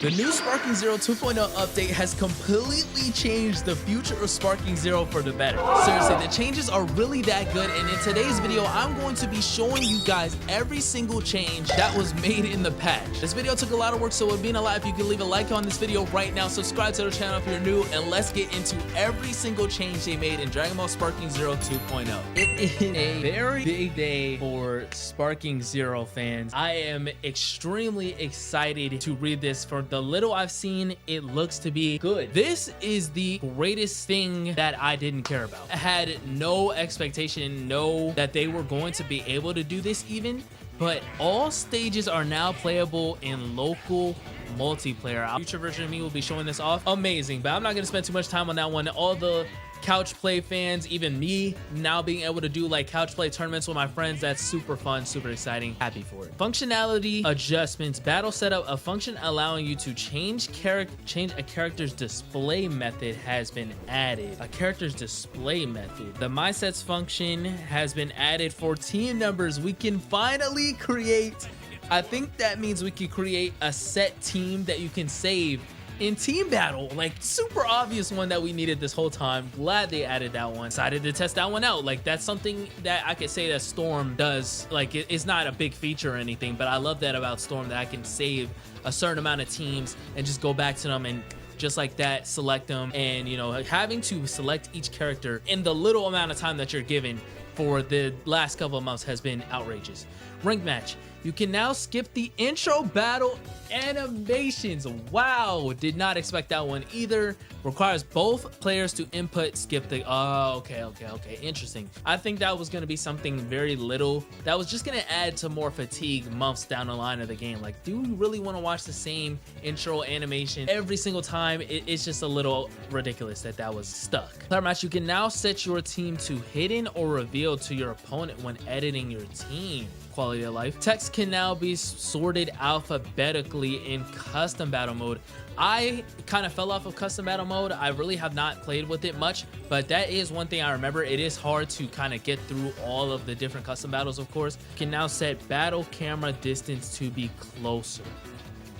The new Sparking Zero 2.0 update has completely changed the future of Sparking Zero for the better. Seriously, the changes are really that good, and in today's video, I'm going to be showing you guys every single change that was made in the patch. This video took a lot of work, so it would mean a lot if you could leave a like on this video right now, subscribe to the channel if you're new, and let's get into every single change they made in Dragon Ball Sparking Zero 2.0. It is a very big day for Sparking Zero fans. I am extremely excited to read this. For the little I've seen, it looks to be good. This is the greatest thing that I didn't care about. I had no expectation, know that they were going to be able to do this even, but all stages are now playable in local multiplayer. A future version of me will be showing this off. Amazing, but I'm not going to spend too much time on that one. All the couch play fans, even me, now being able to do like couch play tournaments with my friends, that's super fun, super exciting, happy for it. Functionality adjustments. Battle setup, a function allowing you to change a character's display method has been added. A character's display method. The my sets function has been added for team numbers. We can finally create, I think that means we can create a set team that you can save in team battle. Like, super obvious one that we needed this whole time. Glad they added that one. Decided to test that one out. Like, that's something that I could say that Storm does. Like, it's not a big feature or anything, but I love that about Storm, that I can save a certain amount of teams and just go back to them and just like that select them. And, you know, having to select each character in the little amount of time that you're given for the last couple of months has been outrageous. Rank match. You can now skip the intro battle animations. Wow, did not expect that one either. Requires both players to input skip the, oh, okay, interesting. I think that was going to be something very little that was just going to add to more fatigue months down the line of the game. Like, do you really want to watch the same intro animation every single time? It's just a little ridiculous that that was stuck. Player match. You can now set your team to hidden or reveal to your opponent when editing your team. Quality of life. Text can now be sorted alphabetically in custom battle mode. I kind of fell off of custom battle mode. I really have not played with it much, but that is one thing I remember. It is hard to kind of get through all of the different custom battles, of course. You can now set battle camera distance to be closer.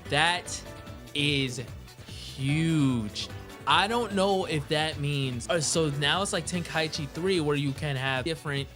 That is huge. I don't know if that means, so now it's like Tenkaichi 3 where you can have different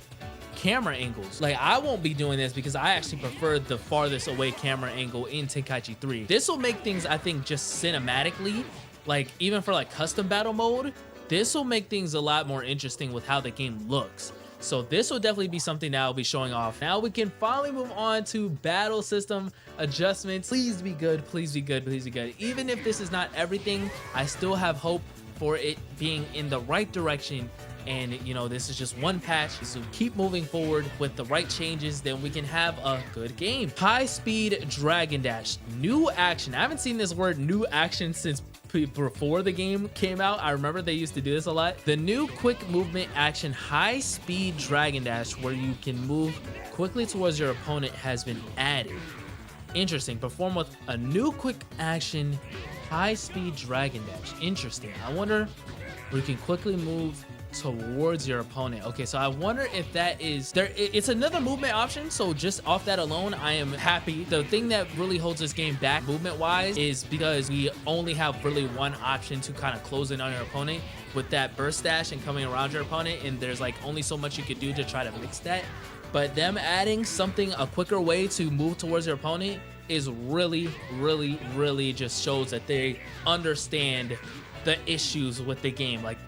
camera angles. Like, I won't be doing this because I actually prefer the farthest away camera angle in Tenkaichi 3. This will make things, I think, just cinematically, like even for like custom battle mode, this will make things a lot more interesting with how the game looks. So this will definitely be something that I'll be showing off. Now we can finally move on to battle system adjustments. Please be good, please be good, please be good. Even if this is not everything, I still have hope for it being in the right direction. And, you know, this is just one patch, so keep moving forward with the right changes, then we can have a good game. High speed dragon dash, new action. I haven't seen this word new action since before the game came out. I remember they used to do this a lot. The new quick movement action high speed dragon dash, where you can move quickly towards your opponent, has been added. Interesting. Perform with a new quick action high speed dragon dash. Interesting. I wonder where you can quickly move towards your opponent. Okay, so I wonder if that is there. It's another movement option, so just off that alone, I am happy. The thing that really holds this game back movement wise is because we only have really one option to kind of close in on your opponent with that burst dash and coming around your opponent, and there's like only so much you could do to try to mix that. But them adding something, a quicker way to move towards your opponent, is really just shows that they understand the issues with the game. Like,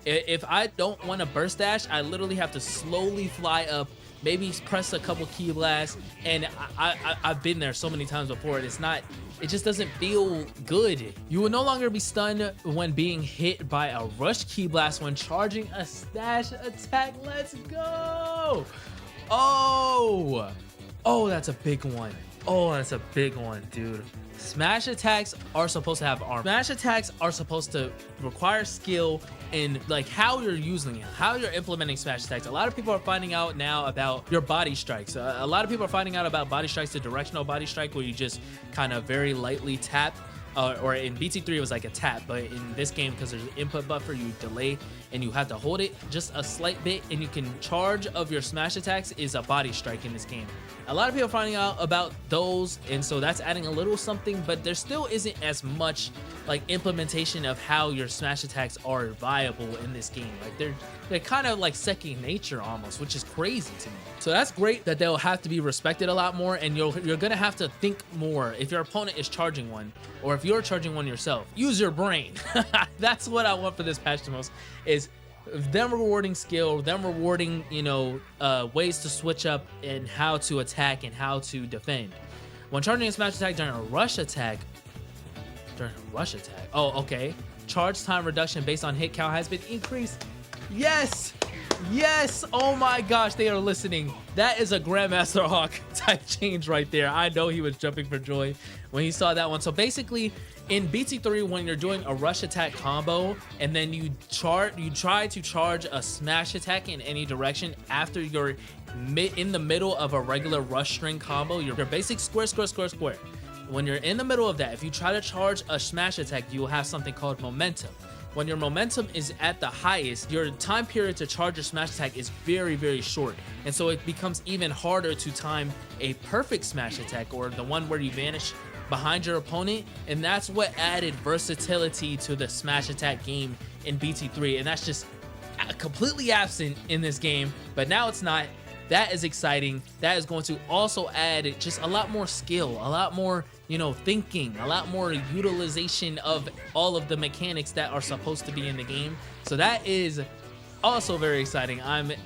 if I don't want to burst dash, I literally have to slowly fly up, maybe press a couple key blasts, and I've been there so many times before. It just doesn't feel good. You will no longer be stunned when being hit by a rush key blast when charging a stash attack. Let's go. Oh, that's a big one. Oh, that's a big one, dude. Smash attacks are supposed to have armor. Smash attacks are supposed to require skill in like how you're using it, how you're implementing smash attacks. A lot of people are finding out now about your body strikes. A lot of people are finding out about body strikes, the directional body strike, where you just kind of very lightly tap. Or in BT3 it was like a tap, but in this game, because there's an input buffer, you delay and you have to hold it just a slight bit, and you can charge of your smash attacks is a body strike in this game. A lot of people are finding out about those, and so that's adding a little something, but there still isn't as much like implementation of how your smash attacks are viable in this game. Like they're kind of like second nature almost, which is crazy to me. So that's great that they'll have to be respected a lot more, and you're gonna have to think more if your opponent is charging one, or if you're charging one yourself. Use your brain. That's what I want for this patch the most, is them rewarding skill, them rewarding, you know, ways to switch up and how to attack and how to defend. When charging a smash attack during a rush attack, oh, okay. Charge time reduction based on hit count has been increased. Yes, yes. Oh my gosh, they are listening. That is a Grandmaster Hawk type change right there. I know he was jumping for joy when he saw that one. So basically, in BT3, when you're doing a rush attack combo and then you try to charge a smash attack in any direction after you're in the middle of a regular rush string combo, your basic square. When you're in the middle of that, if you try to charge a smash attack, you will have something called momentum. When your momentum is at the highest, your time period to charge your smash attack is very, very short. And so it becomes even harder to time a perfect smash attack, or the one where you vanish behind your opponent, and that's what added versatility to the smash attack game in BT3, and that's just completely absent in this game. But now it's not. That is exciting. That is going to also add just a lot more skill, a lot more, you know, thinking, a lot more utilization of all of the mechanics that are supposed to be in the game. So that is also very exciting.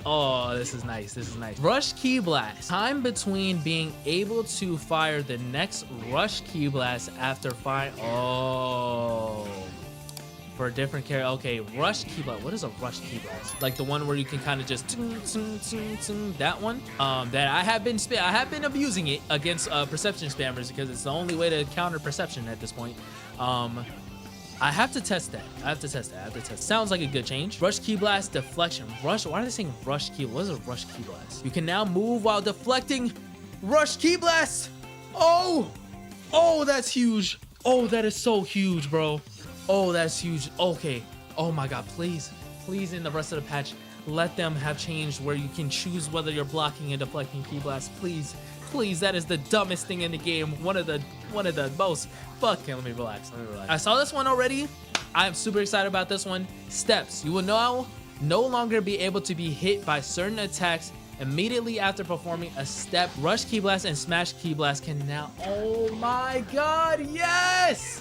Oh, this is nice. This is nice. Rush Ki Blast. Time between being able to fire the next Rush Ki Blast after fire. Oh, for a different character. Okay, Rush Ki Blast. What is a Rush Ki Blast? Like the one where you can kind of just that one. That I have been abusing it against perception spammers because it's the only way to counter perception at this point. I have to test that. Sounds like a good change. Rush Ki Blast deflection. Rush. Why are they saying Rush Ki? What is a Rush Ki Blast? You can now move while deflecting. Rush Ki Blast. Oh, that's huge. Oh, that is so huge, bro. Oh, that's huge. Okay. Oh my God. Please in the rest of the patch, let them have changed where you can choose whether you're blocking and deflecting Ki Blast. Please. That is the dumbest thing in the game. One of the most. Okay, let me relax. I saw this one already. I am super excited about this one. Steps. You will now no longer be able to be hit by certain attacks immediately after performing a step. Rush Ki Blast and Smash Ki Blast can now. Oh my God! Yes!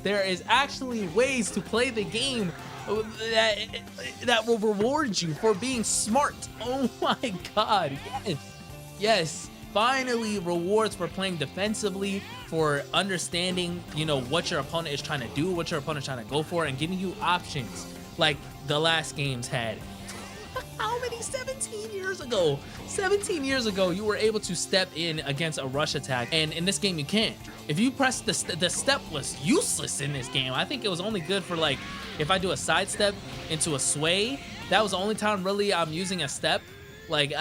There is actually ways to play the game that will reward you for being smart. Oh my God, yes. Finally, rewards for playing defensively, for understanding, you know, what your opponent is trying to do, what your opponent is trying to go for, and giving you options like the last games had. How many? 17 years ago. 17 years ago, you were able to step in against a rush attack, and in this game you can't. If you press the step was useless in this game. I think it was only good for like if I do a sidestep into a sway. That was the only time really I'm using a step. Like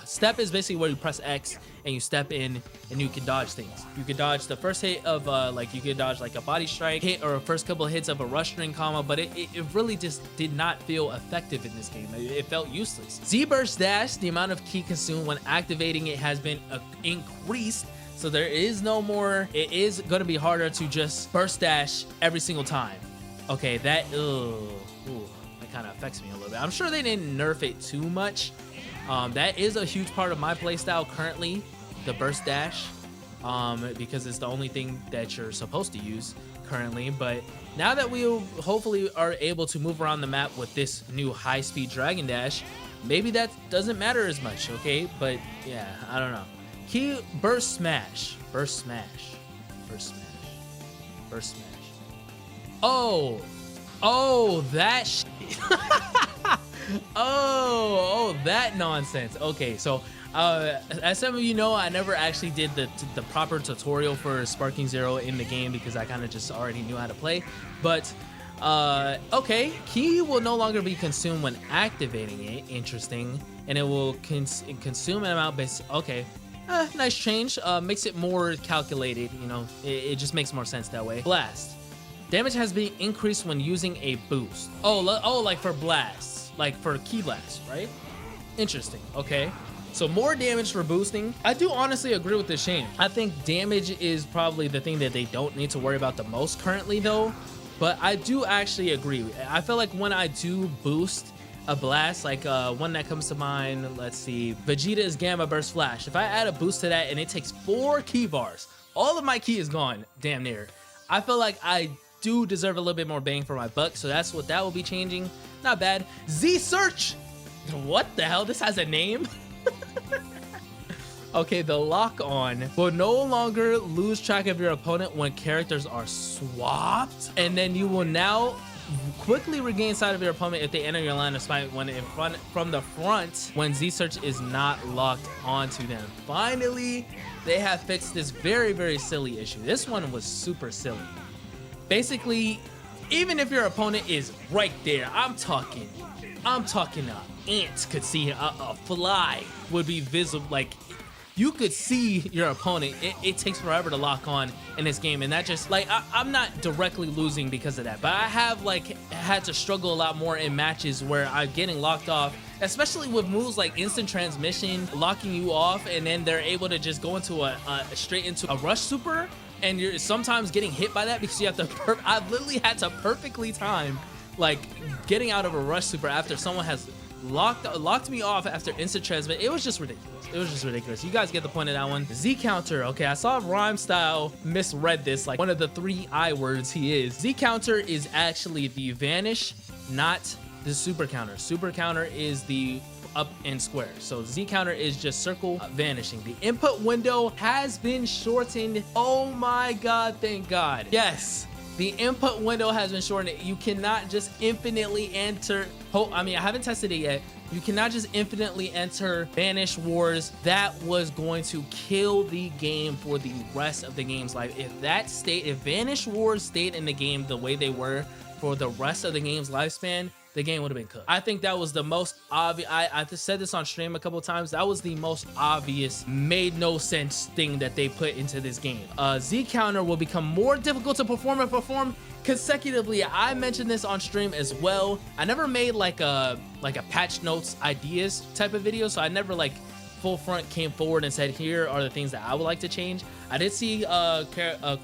step is basically where you press X and you step in and you can dodge things. You can dodge the first hit of like you can dodge like a body strike hit or first couple of hits of a rush string combo, but it really just did not feel effective in this game. It felt useless. Z Burst Dash, the amount of ki consumed when activating it has been increased. So there is no more. It is going to be harder to just burst dash every single time. Okay, that kind of affects me a little bit. I'm sure they didn't nerf it too much. That is a huge part of my playstyle currently, the burst dash, because it's the only thing that you're supposed to use currently. But now that we hopefully are able to move around the map with this new high-speed Dragon Dash, maybe that doesn't matter as much, okay? But yeah, I don't know. Key burst smash, burst smash, burst smash, burst smash. Oh, that shit. oh, that nonsense. Okay, so as some of you know, I never actually did the proper tutorial for Sparking Zero in the game because I kind of just already knew how to play. But okay, ki will no longer be consumed when activating it. Interesting, and it will consume an amount based. Okay. Nice change. Makes it more calculated. You know, it just makes more sense that way. Blast. Damage has been increased when using a boost. Oh, like for blasts, like for ki blast, right? Interesting. Okay. So more damage for boosting. I do honestly agree with this change. I think damage is probably the thing that they don't need to worry about the most currently though. But I do actually agree. I feel like when I do boost a blast, like one that comes to mind, let's see, Vegeta's Gamma Burst Flash. If I add a boost to that and it takes 4 key bars, all of my key is gone, damn near. I feel like I do deserve a little bit more bang for my buck, so that's what that will be changing. Not bad. Z Search. What the hell? This has a name? Okay, the lock on will no longer lose track of your opponent when characters are swapped, and then you will now quickly regain sight of your opponent if they enter your line of sight when in front from the front when Z Search is not locked onto them. Finally, they have fixed this very, very silly issue. This one was super silly. Basically, even if your opponent is right there, I'm talking ants could see a fly would be visible, like you could see your opponent. It takes forever to lock on in this game, and that just like I'm not directly losing because of that, but I have like had to struggle a lot more in matches where I'm getting locked off, especially with moves like instant transmission locking you off, and then they're able to just go into a straight into a rush super, and you're sometimes getting hit by that because you have to I've literally had to perfectly time like getting out of a rush super after someone has locked me off after instant transmit. It was just ridiculous. It was just ridiculous. You guys get the point of that one. Z counter. Okay, I saw Rhyme Style misread this like one of the 3 I words he is. Z counter is actually the vanish, not the super counter. Super counter is the up and square. So Z counter is just circle vanishing. The input window has been shortened. Oh my god, thank god. Yes, the input window has been shortened. You cannot just infinitely enter. I mean, I haven't tested it yet. You cannot just infinitely enter Vanish Wars. That was going to kill the game for the rest of the game's life. If Vanish Wars stayed in the game the way they were for the rest of the game's lifespan, the game would have been cooked. I think that was the most obvious. I said this on stream a couple times. That was the most obvious, made no sense thing that they put into this game. Z counter will become more difficult to perform consecutively. I mentioned this on stream as well. I never made like a patch notes ideas type of video, so I never like full front came forward and said here are the things that I would like to change. I did see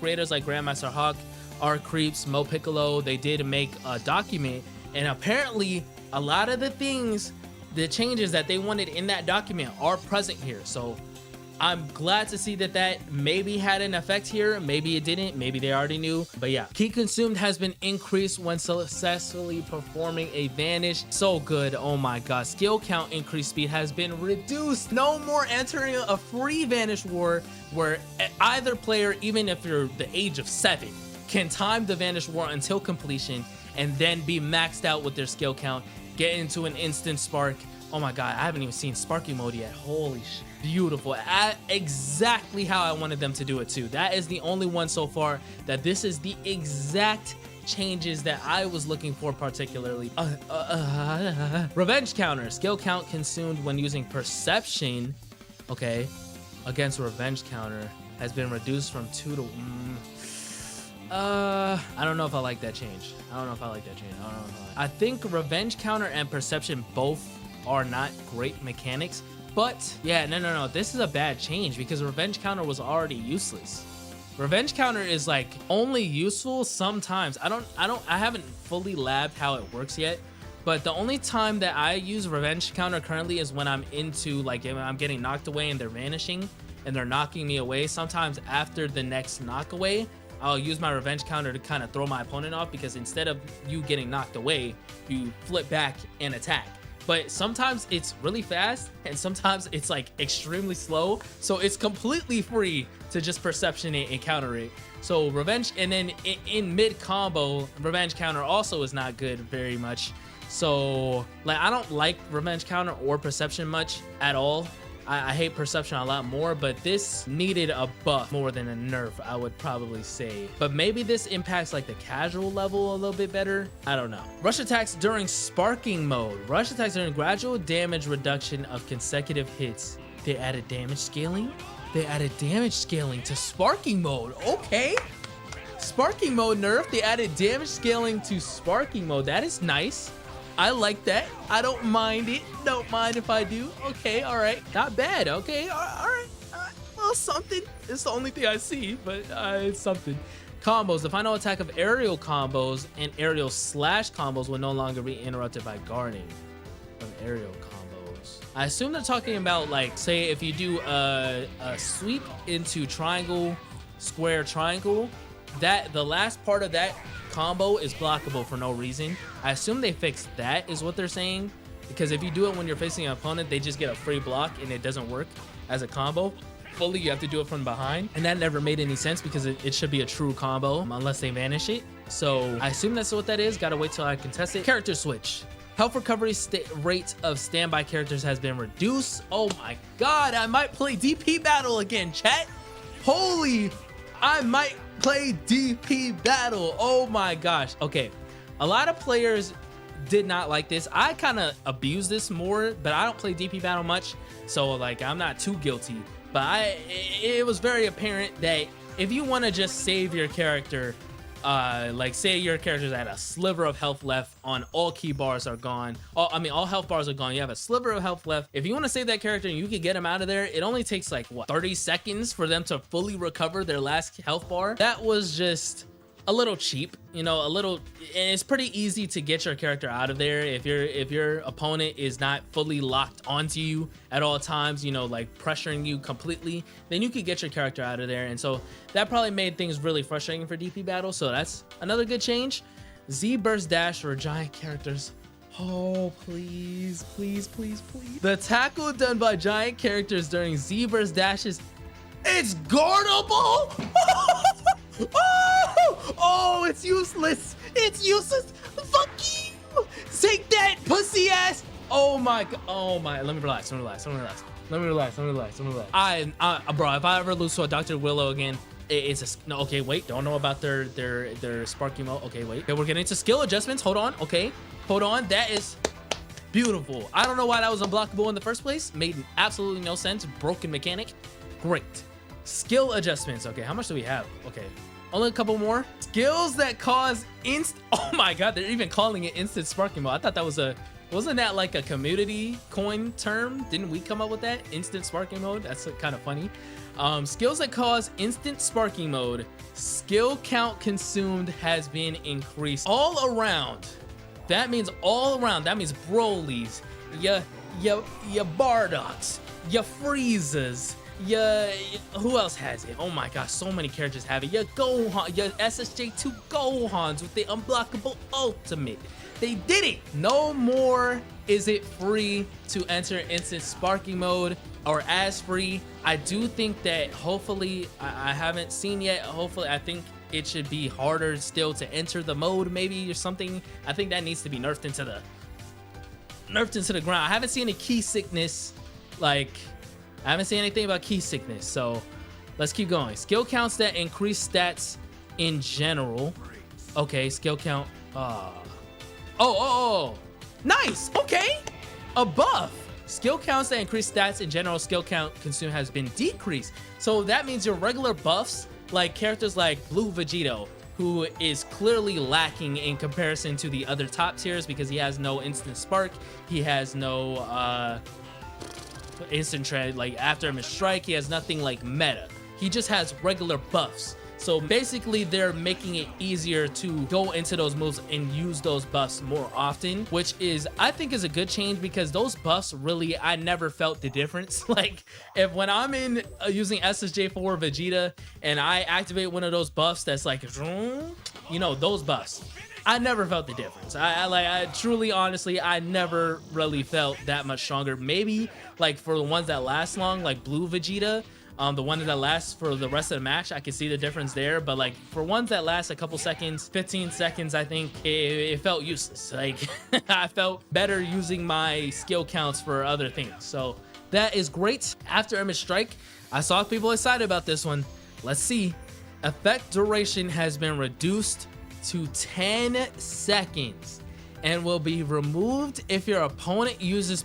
creators like Grandmaster Hawk, R Creeps, Mo Piccolo. They did make a document, and apparently a lot of the things, the changes that they wanted in that document are present here. So I'm glad to see that maybe had an effect here. Maybe it didn't. Maybe they already knew. But yeah, key consumed has been increased when successfully performing a vanish. So good. Oh my god. Skill count increase speed has been reduced. No more entering a free vanish war where either player, even if you're the age of 7, can time the vanish war until completion and then be maxed out with their skill count, get into an instant spark. Oh my god, I haven't even seen sparking mode yet. Holy shit. Beautiful. Exactly how I wanted them to do it too. That is the only one so far that this is the exact changes that I was looking for particularly. Revenge counter. Skill count consumed when using perception, okay, against revenge counter has been reduced from 2 to... I don't know if I like that change. I think revenge counter and perception both are not great mechanics, but yeah, no, this is a bad change because revenge counter was already useless. Revenge counter is like only useful sometimes. I haven't fully labbed how it works yet, but the only time that I use revenge counter currently is when I'm into like when I'm getting knocked away and they're vanishing and they're knocking me away. Sometimes after the next knock away, I'll use my revenge counter to kind of throw my opponent off, because instead of you getting knocked away, you flip back and attack. But sometimes it's really fast and sometimes it's like extremely slow, so it's completely free to just perception it and counter it. So revenge, and then in mid combo, revenge counter also is not good very much. So like I don't like revenge counter or perception much at all. I hate perception a lot more, but this needed a buff more than a nerf, I would probably say. But maybe this impacts like the casual level a little bit better. I don't know. Rush attacks during sparking mode. Rush attacks during gradual damage reduction of consecutive hits. They added damage scaling. To sparking mode. Okay. Sparking mode nerf. They added damage scaling to sparking mode. That is nice. I like that. I don't mind it. Don't mind if I do. Okay, all right. Not bad. Okay, all right. Well, something. It's the only thing I see, but it's something. Combos. The final attack of aerial combos and aerial slash combos will no longer be interrupted by guarding of aerial combos. I assume they're talking about, like, say if you do a sweep into triangle, square, triangle, that the last part of that combo is blockable for no reason. I assume they fixed that is what they're saying, because if you do it when you're facing an opponent, they just get a free block and it doesn't work as a combo. Fully, you have to do it from behind, and that never made any sense because it should be a true combo unless they vanish it. So I assume that's what that is. Gotta wait till I contest it. Character switch. Health recovery rate of standby characters has been reduced. Oh my god, I might play DP battle again, chat. Holy, I might play DP battle. Oh my gosh. Okay, a lot of players did not like this. I kind of abuse this more, but I don't play DP battle much, so like I'm not too guilty. But it was very apparent that if you want to just save your character, like say your character's at a sliver of health left, on all key bars are gone, all health bars are gone, you have a sliver of health left. If you want to save that character and you can get them out of there, it only takes like what, 30 seconds for them to fully recover their last health bar. That was just a little cheap, you know, a little, and it's pretty easy to get your character out of there if your opponent is not fully locked onto you at all times, you know, like pressuring you completely, then you could get your character out of there. And so that probably made things really frustrating for DP battle. So that's another good change. Z burst dash for giant characters. Oh, please, please, please, please. The tackle done by giant characters during Z burst dashes, it's guardable. Oh, it's useless. It's useless. Fuck you. Take that, pussy ass. Oh my god. Oh my. Let me relax. Let me relax. Let me relax. Let me relax. Let me relax. Let me relax. Bro, if I ever lose to a Dr. Willow again, it's a no. Okay, wait. Don't know about their Sparky mode. Okay, wait. Okay, we're getting into skill adjustments. Hold on. Okay, hold on. That is beautiful. I don't know why that was unblockable in the first place. Made absolutely no sense. Broken mechanic. Great. Skill adjustments. Okay, how much do we have? Okay, only a couple more. Skills that cause oh my god, they're even calling it instant sparking mode. I thought that was wasn't that like a community coin term? Didn't we come up with that? Instant sparking mode? That's kind of funny. Skills that cause instant sparking mode. Skill count consumed has been increased all around. That means all around. That means Brolys, your Bardocks, your Freezes, who else has it? Oh my gosh, so many characters have it. Your Gohan, your SSJ2 Gohans with the unblockable ultimate. They did it. No more is it free to enter instant sparking mode or as free. I do think that hopefully, I haven't seen yet, hopefully I think it should be harder still to enter the mode maybe or something. I think that needs to be nerfed into the ground. I haven't seen a key sickness, like I haven't seen anything about key sickness, so let's keep going. Skill counts that increase stats in general. Okay, skill count. Nice. Okay, a buff. Skill counts that increase stats in general. Skill count consumed has been decreased. So that means your regular buffs, like characters like Blue Vegito, who is clearly lacking in comparison to the other top tiers because he has no instant spark. He has no instant trend, like after him strike, he has nothing like meta. He just has regular buffs. So basically they're making it easier to go into those moves and use those buffs more often, which is, I think, is a good change because those buffs really, I never felt the difference. Like if when I'm in using SSJ4 Vegeta and I activate one of those buffs that's like, you know, those buffs, I never felt the difference. I truly, honestly, I never really felt that much stronger. Maybe like for the ones that last long, like Blue Vegeta, the one that lasts for the rest of the match, I can see the difference there. But like for ones that last a couple seconds, 15 seconds, I think it felt useless. Like I felt better using my skill counts for other things. So that is great. After Image Strike, I saw people excited about this one. Let's see. Effect duration has been reduced to 10 seconds and will be removed if your opponent uses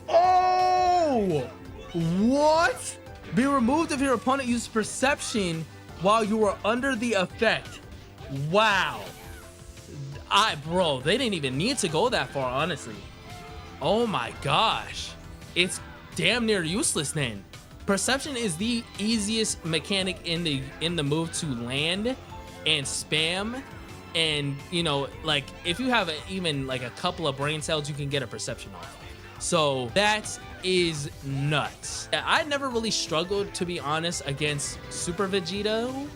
Oh! What? Be removed if your opponent uses perception while you are under the effect. Wow. Bro, they didn't even need to go that far, honestly. Oh my gosh. It's damn near useless then. Perception is the easiest mechanic in the move to land and spam. And, you know, like, if you have even like a couple of brain cells, you can get a perception off. So that is nuts. I never really struggled, to be honest, against Super Vegito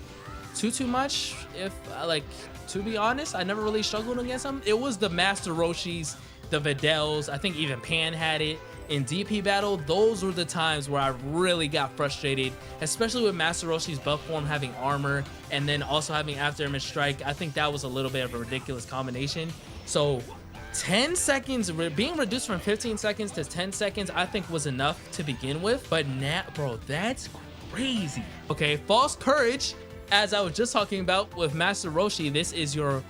too much. If like, to be honest, I never really struggled against them. It was the Master Roshis, the Videls. I think even Pan had it in DP battle. Those were the times where I really got frustrated, especially with Master Roshi's buff form having armor and then also having after image strike. I think that was a little bit of a ridiculous combination. So 10 seconds, being reduced from 15 seconds to 10 seconds, I think was enough to begin with. But now, bro, that's crazy. Okay, False Courage, as I was just talking about with Master Roshi, this is your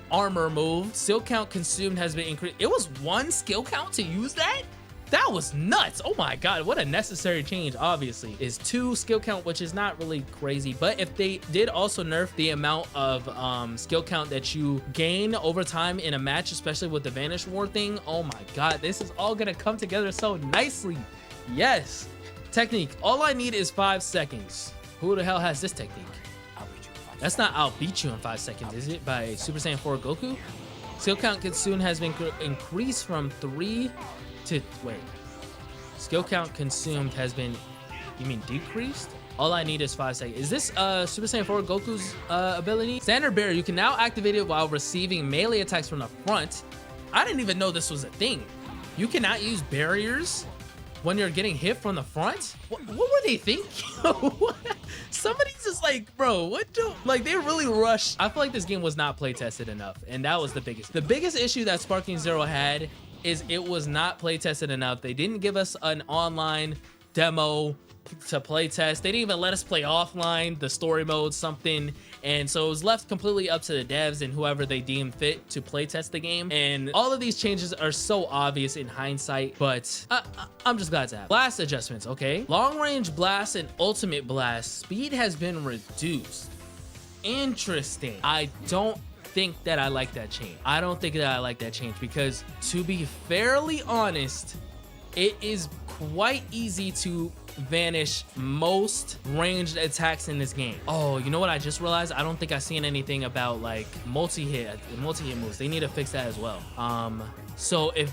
armor move. Skill count consumed has been increased. It was 1 skill count to use that? That was nuts. Oh my god, what a necessary change. Obviously is 2 skill count, which is not really crazy, but if they did also nerf the amount of skill count that you gain over time in a match, especially with the Vanish War thing, oh my god, this is all gonna come together so nicely. Yes. Technique, all I need is 5 seconds. Who the hell has this technique? That's not I'll beat you in 5 seconds, is it? By Super Saiyan 4 Goku? Skill count consumed has been increased from 3 to, wait, skill count consumed has been, you mean decreased? All I need is 5 seconds. Is this Super Saiyan 4 Goku's ability? Standard Barrier, you can now activate it while receiving melee attacks from the front. I didn't even know this was a thing. You cannot use barriers when you're getting hit from the front? What were they thinking? Somebody's just like, bro, what do, like, they really rushed. I feel like this game was not play tested enough, and that was the biggest issue that Sparking Zero had, is it was not play tested enough. They didn't give us an online demo to play test. They didn't even let us play offline, the story mode, something. And so it was left completely up to the devs and whoever they deem fit to play test the game. And all of these changes are so obvious in hindsight, but I'm just glad to have. Blast adjustments, okay? Long range blast and ultimate blast speed has been reduced. Interesting. I don't think that I like that change. I don't think that I like that change because, to be fairly honest, it is quite easy to vanish most ranged attacks in this game. Oh, you know what I just realized? I don't think I've seen anything about like multi-hit moves. They need to fix that as well. So if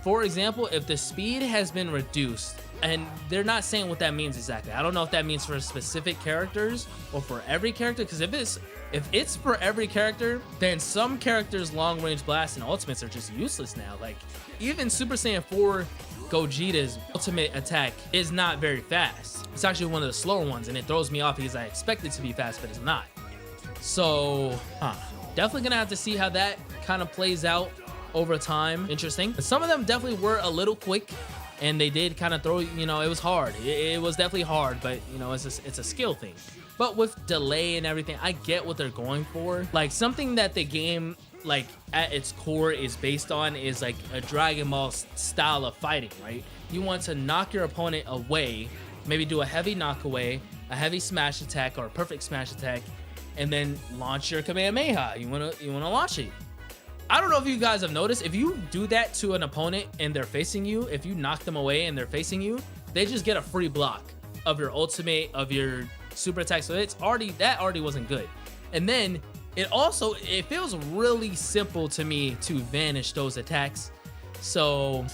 for example, if the speed has been reduced, and they're not saying what that means exactly. I don't know if that means for specific characters or for every character, because if it's for every character, then some characters' long range blasts and ultimates are just useless now. Like even Super Saiyan 4 Gogeta's ultimate attack is not very fast. It's actually one of the slower ones, and it throws me off because I expect it to be fast, but it's not. So, definitely gonna have to see how that kind of plays out over time. Interesting. But some of them definitely were a little quick, and they did kind of throw, you know, it was hard. It was definitely hard, but you know, it's a skill thing. But with delay and everything, I get what they're going for. Like something that the game, like at its core, is based on is like a Dragon Ball style of fighting, right? You want to knock your opponent away, maybe do a heavy knock away, a heavy smash attack or a perfect smash attack, and then launch your Kamehameha. You wanna launch it. I don't know if you guys have noticed, if you do that to an opponent and they're facing you, if you knock them away and they're facing you, they just get a free block of your ultimate, of your super attack. So that already wasn't good. And then it feels really simple to me to vanish those attacks. So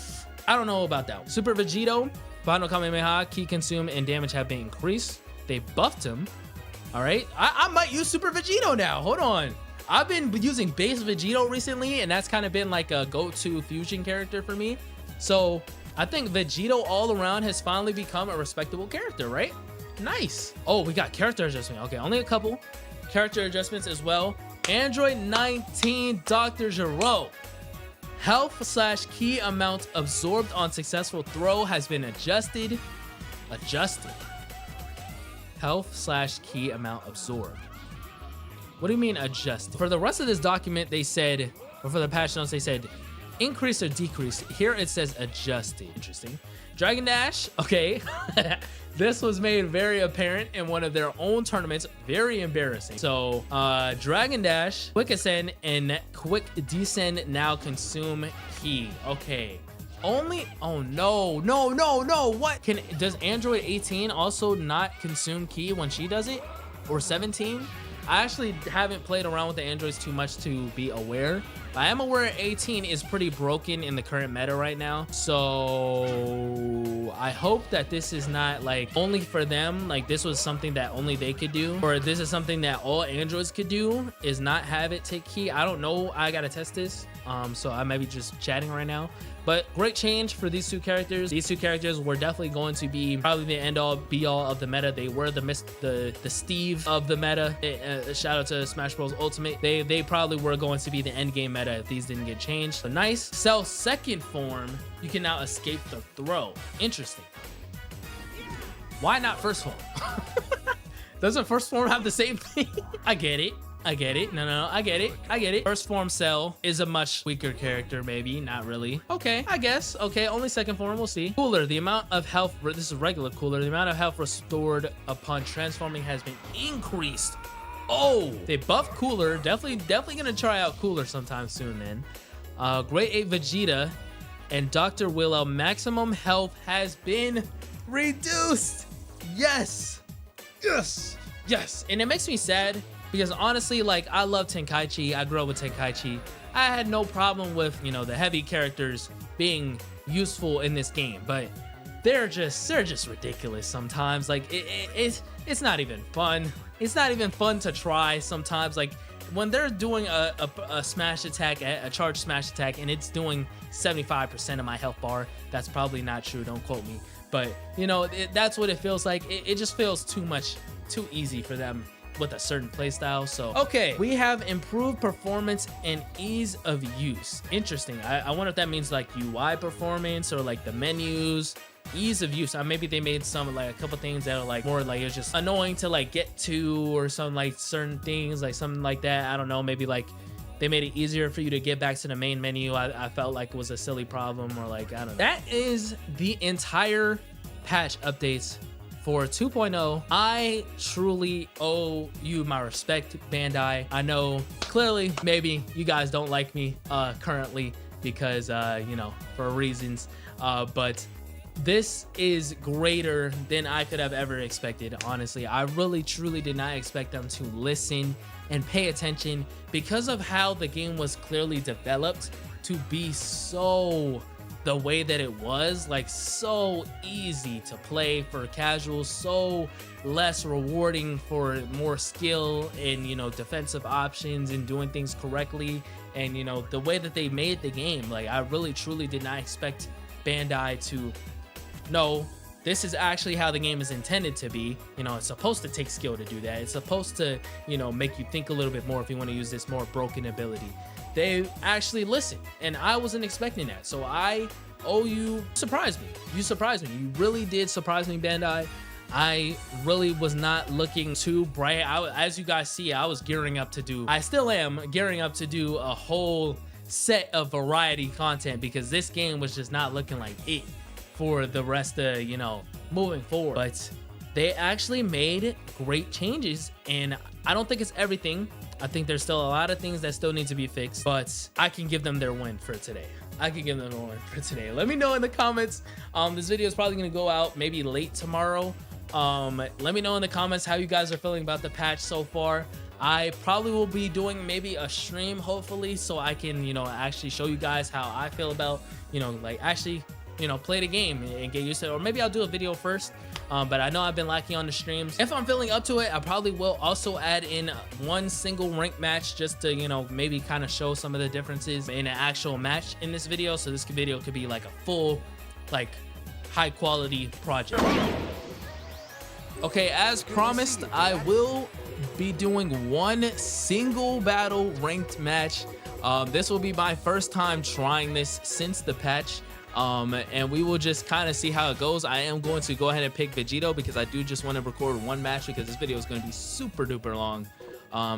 I don't know about that one. Super Vegito, final Kamehameha, ki consume and damage have been increased. They buffed him. All right, I might use Super Vegito now. Hold on. I've been using base Vegito recently, and that's kind of been like a go-to fusion character for me. So I think Vegito all around has finally become a respectable character, right? Nice. Oh, we got character adjustment. Okay, only a couple character adjustments as well. Android 19 Dr. Gero. Health/key amount absorbed on successful throw has been adjusted. Health/key amount absorbed. What do you mean adjust? For the rest of this document, they said, or for the patch notes, they said increase or decrease. Here it says adjusted. Interesting. Dragon Dash, okay. This was made very apparent in one of their own tournaments. Very embarrassing. So Dragon Dash, Quick Ascend, and Quick Descend now consume Ki. Okay. Only, oh no, what does Android 18 also not consume Ki when she does it, or 17? I actually haven't played around with the Androids too much to be aware. I am aware 18 is pretty broken in the current meta right now, so I hope that this is not like only for them, like this was something that only they could do, or this is something that all Androids could do, is not have it take Ki. I don't know, I gotta test this, so I might be just chatting right now. But great change for these two characters. These two characters were definitely going to be probably the end-all, be-all of the meta. They were the Steve of the meta. Shout out to Smash Bros. Ultimate. They probably were going to be the end game meta if these didn't get changed. So nice. Cell second form, you can now escape the throw. Interesting. Why not first form? Doesn't first form have the same thing? I get it. I get it. No, I get it. First form Cell is a much weaker character, maybe. Not really. Okay, I guess. Okay, only second form. We'll see. Cooler. The amount of health, this is regular Cooler. The amount of health restored upon transforming has been increased. Oh, they buffed Cooler. Definitely gonna try out Cooler sometime soon, man. Grade 8 Vegeta and Dr. Willow. Maximum health has been reduced. Yes. And it makes me sad, because honestly, like, I love Tenkaichi. I grew up with Tenkaichi. I had no problem with, you know, the heavy characters being useful in this game, but they're just ridiculous sometimes. Like, it's not even fun. It's not even fun to try sometimes. Like, when they're doing a smash attack, a charge smash attack, and it's doing 75% of my health bar, that's probably not true. Don't quote me. But, you know, that's what it feels like. It just feels too easy for them with a certain playstyle. So okay, we have improved performance and ease of use. Interesting. I wonder if that means like UI performance or like the menus. Ease of use. Maybe they made some, like, a couple things that are like more like it's just annoying to like get to, or some like certain things, like something like that. I don't know, maybe like they made it easier for you to get back to the main menu. I felt like it was a silly problem, or like, I don't know. That is the entire patch updates for 2.0. I truly owe you my respect, Bandai. I know clearly maybe you guys don't like me currently because you know, for reasons, but this is greater than I could have ever expected. Honestly, I really truly did not expect them to listen and pay attention, because of how the game was clearly developed to be so the way that it was, like so easy to play for casuals, so less rewarding for more skill and, you know, defensive options and doing things correctly. And, you know, the way that they made the game, like, I really truly did not expect Bandai to, no, this is actually how the game is intended to be. You know, it's supposed to take skill to do that. It's supposed to, you know, make you think a little bit more if you want to use this more broken ability. They actually listened, and I wasn't expecting that. So I owe you. Surprised me. You surprised me. You really did surprise me, Bandai. I really was not looking too bright. As you guys see, I was gearing up to do, I still am gearing up to do a whole set of variety content, because this game was just not looking like it for the rest of, you know, moving forward. But they actually made great changes, and I don't think it's everything. I think there's still a lot of things that still need to be fixed, but I can give them their win for today. I can give them a win for today. Let me know in the comments. This video is probably going to go out maybe late tomorrow. Let me know in the comments how you guys are feeling about the patch so far. I probably will be doing maybe a stream, hopefully, so I can, you know, actually show you guys how I feel about, you know, like actually, you know, play the game and get used to it. Or maybe I'll do a video first, but I know I've been lacking on the streams. If I'm feeling up to it, I probably will also add in one single rank match, just to, you know, maybe kind of show some of the differences in an actual match in this video. So this video could be like a full, like, high quality project. Okay, as promised, I will be doing one single battle ranked match. This will be my first time trying this since the patch. And we will just kind of see how it goes. I am going to go ahead and pick Vegito, because I do just want to record one match, because this video is going to be super duper long.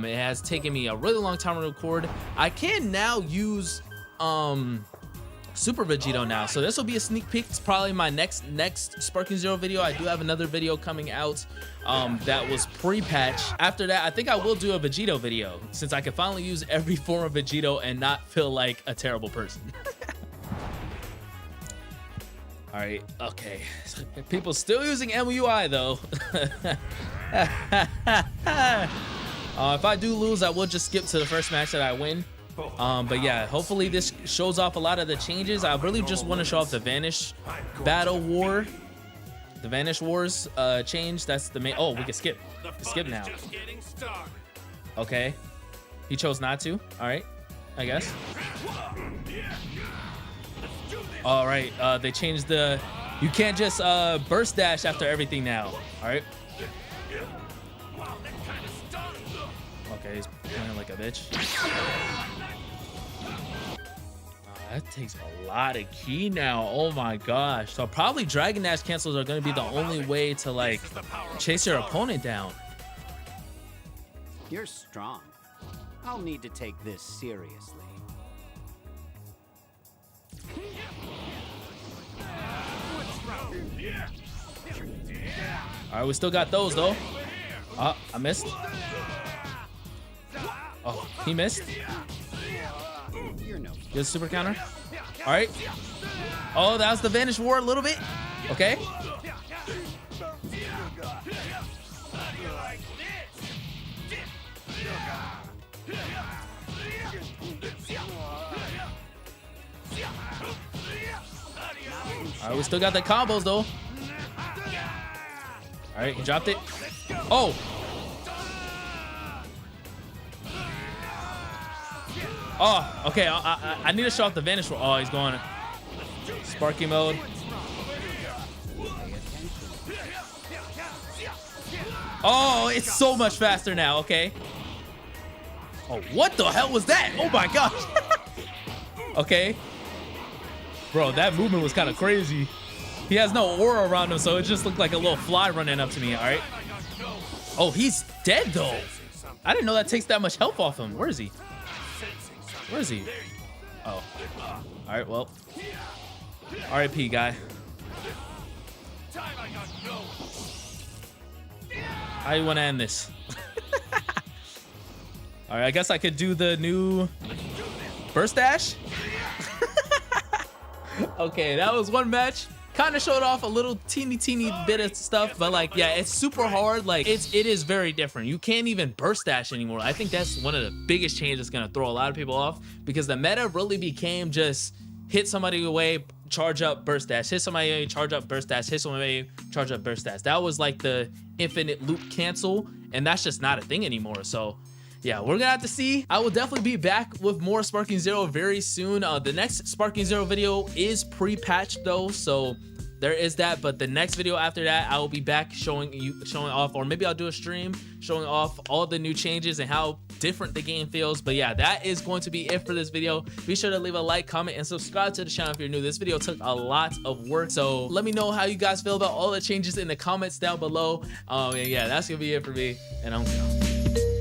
It has taken me a really long time to record. I can now use Super Vegito now. So this will be a sneak peek. It's probably my next Sparking Zero video. I do have another video coming out that was pre-patch. After that, I think I will do a Vegito video since I can finally use every form of Vegito and not feel like a terrible person. All right, okay. People still using MUI though. If I do lose, I will just skip to the first match that I win. But yeah, hopefully this shows off a lot of the changes. I really just want to show off the Vanish Battle War. The Vanish Wars change. That's the main. Oh, we can skip. Skip now. Okay. He chose not to. All right, I guess. All right, they changed the. You can't just burst dash after everything now. All right. Okay, he's playing like a bitch. That takes a lot of ki now. Oh my gosh. So probably Dragon Dash cancels are going to be the only way to like chase your opponent down. You're strong. I'll need to take this seriously. All right, we still got those though. Oh, I missed. Oh, he missed. Good super counter. All right. Oh, that was the Vanish War a little bit. Okay. All right, we still got the combos though. All right, he dropped it. Oh. Oh, okay. I need to show off the Vanish. Oh, he's going Sparky mode. Oh, it's so much faster now. Okay. Oh, what the hell was that? Oh my gosh. Okay. Bro, that movement was kind of crazy. He has no aura around him, so it just looked like a little fly running up to me. All right. Oh, he's dead though. I didn't know that takes that much health off him. Where is he? Where is he? Oh. All right, well. RIP, guy. How do you want to end this? All right, I guess I could do the new burst dash. Okay, that was one match. Kind of showed off a little teeny bit of stuff, but like, yeah, it's super hard. Like, it is very different. You can't even burst dash anymore. I think that's one of the biggest changes that's gonna throw a lot of people off, because the meta really became just hit somebody away, charge up, burst dash, hit somebody away, charge up, burst dash, hit somebody away, charge up, burst dash. That was like the infinite loop cancel, and that's just not a thing anymore. So yeah, we're gonna have to see. I will definitely be back with more Sparking Zero very soon. The next Sparking Zero video is pre-patched though, so there is that. But the next video after that, I will be back showing off, or maybe I'll do a stream showing off all the new changes and how different the game feels. But yeah, that is going to be it for this video. Be sure to leave a like, comment, and subscribe to the channel if you're new. This video took a lot of work, so let me know how you guys feel about all the changes in the comments down below. And yeah, that's gonna be it for me, and I'm gone.